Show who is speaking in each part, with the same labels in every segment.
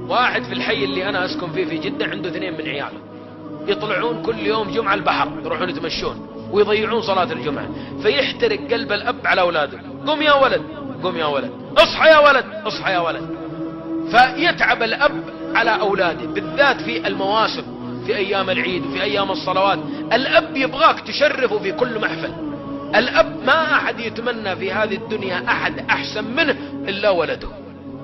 Speaker 1: واحد في الحي اللي أنا أسكن فيه في جدة عنده 2 من عياله يطلعون كل يوم جمعة البحر، يروحون يتمشون ويضيعون صلاة الجمعة، فيحترق قلب الأب على أولاده. قم يا ولد، قم يا ولد، اصحى يا ولد، اصحى يا ولد. فيتعب الأب على أولاده بالذات في المواسم، في أيام العيد وفي أيام الصلوات. الأب يبغاك تشرفه في كل محفل. الأب ما أحد يتمنى في هذه الدنيا أحد أحسن منه إلا ولده،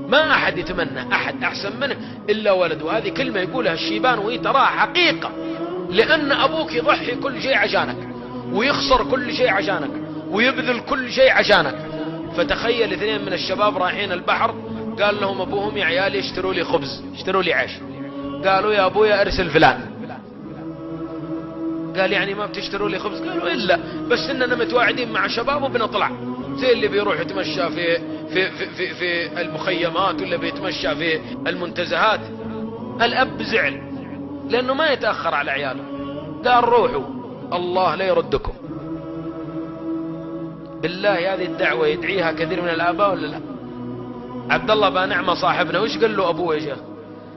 Speaker 1: ما أحد يتمنى أحد أحسن منه إلا ولده. هذه كلمة يقولها الشيبان وهي تراها حقيقة، لأن أبوك يضحي كل شيء عشانك ويخسر كل شيء عشانك ويبذل كل شيء عشانك. فتخيل 2 من الشباب رايحين البحر، قال لهم أبوهم يا عيالي اشتروا لي خبز، اشتروا لي عيش. قالوا يا أبويا أرسل فلان. قال يعني ما بتشتروا لي خبز؟ قالوا إلا بس إننا متواعدين مع شباب وبنطلع، زي اللي بيروح يتمشى في المخيمات ولا بيتمشى في المنتزهات. الأب زعل لأنه ما يتأخر على عياله، قال روحوا الله لا يردكم. بالله هذه الدعوة يدعيها كثير من الآباء ولا لا؟ عبد الله بن نعمة صاحبنا وش قال له أبوه يا شيخ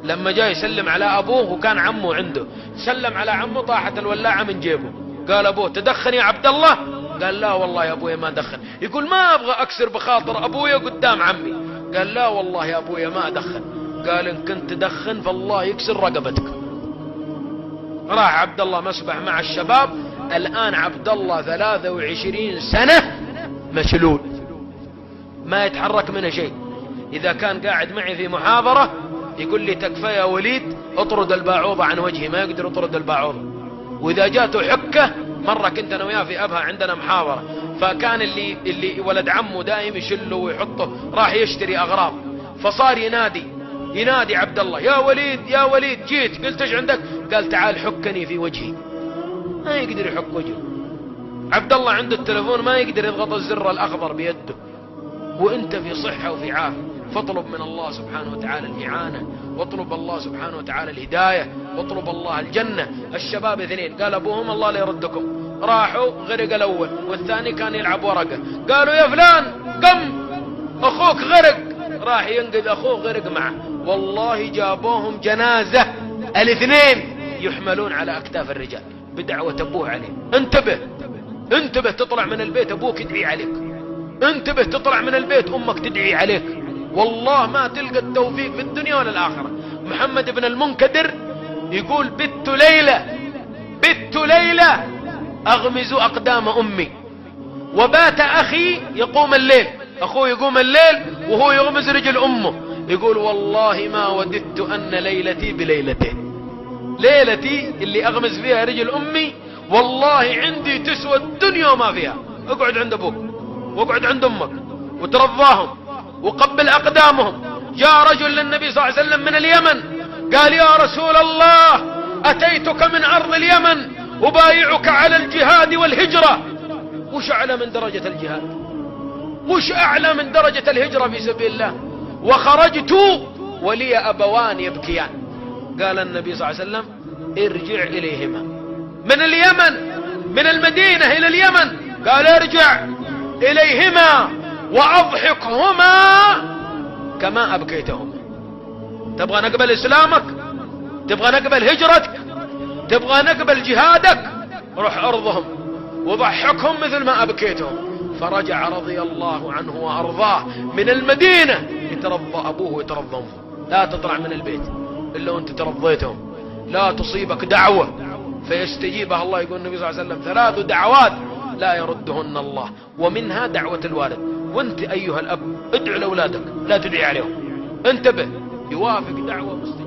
Speaker 1: لما جاء يسلم على أبوه وكان عمه عنده؟ سلم على عمه طاحت الولاعة من جيبه. قال أبوه تدخن يا عبد الله؟ قال لا والله يا أبويا ما أدخن. يقول ما أبغى أكسر بخاطر أبويا قدام عمي. قال لا والله يا أبويا ما أدخن. قال إن كنت تدخن فالله يكسر رقبتك. راح عبد الله مسبح مع الشباب. الآن عبد الله 23 سنة مشلول، ما يتحرك منه شيء. إذا كان قاعد معي في محاضرة يقول لي تكفى يا وليد اطرد الباعوضة عن وجهي، ما يقدر يطرد الباعوضة. وإذا جاته حكة، مرة كنت أنا وياه في أبها عندنا محاضرة، فكان اللي ولد عمه دائم يشله ويحطه، راح يشتري أغراض، فصار ينادي عبد الله يا وليد يا وليد. جيت قلت ايش عندك؟ قال تعال حكني في وجهي. ما يقدر يحك وجهه. عبد الله عنده التلفون ما يقدر يضغط الزر الأخضر بيده. وانت في صحة وفي عافية، فاطلب من الله سبحانه وتعالى الإعانة، واطلب الله سبحانه وتعالى الهداية، واطلب الله الجنة. الشباب 2 قال أبوهم الله لا يردكم. راحوا غرق الأول والثاني كان يلعب ورقة. قالوا يا فلان قم أخوك غرق. راح ينقذ أخوه غرق معه. والله جابوهم جنازة 2 يحملون على أكتاف الرجال بدعوة أبوه عليه. انتبه تطلع من البيت أبوك يدعي عليك، انتبه تطلع من البيت أمك تدعي عليك. والله ما تلقى التوفيق في الدنيا ولا الآخرة. محمد بن المنكدر يقول بت ليلة أغمز أقدام أمي، وبات أخي يقوم الليل، أخوه يقوم الليل وهو يغمز رجل أمه. يقول والله ما وددت أن ليلتي بليلته، ليلتي اللي أغمز فيها رجل أمي والله عندي تسوى الدنيا وما فيها. اقعد عند أبوك واقعد عند أمك وترضاهم وقبل أقدامهم. جاء رجل للنبي صلى الله عليه وسلم من اليمن قال يا رسول الله أتيتك من أرض اليمن أبايعك على الجهاد والهجرة. وش أعلى من درجة الجهاد؟ وش أعلى من درجة الهجرة في سبيل الله؟ وخرجت ولي أبوان يبكيان. قال النبي صلى الله عليه وسلم ارجع إليهما من اليمن، من المدينة إلى اليمن. قال ارجع إليهما وأضحكهما كما أبكيتهما. تبغى نقبل إسلامك؟ تبغى نقبل هجرتك؟ تبغى نقبل جهادك؟ روح أرضهم وضحكهم مثل ما أبكيتهم. فرجع رضي الله عنه وأرضاه من المدينة يترضى أبوه ويترضى أمه. لا تطلع من البيت إلا وأنت ترضيتهم. لا تصيبك دعوة فيستجيبها الله. يقول النبي صلى الله عليه وسلم 3 دعوات لا يردهن الله، ومنها دعوة الوالد. وانت أيها الأب ادعو لأولادك لا تدعي عليهم. انتبه، يوافق دعوة مستقيمة.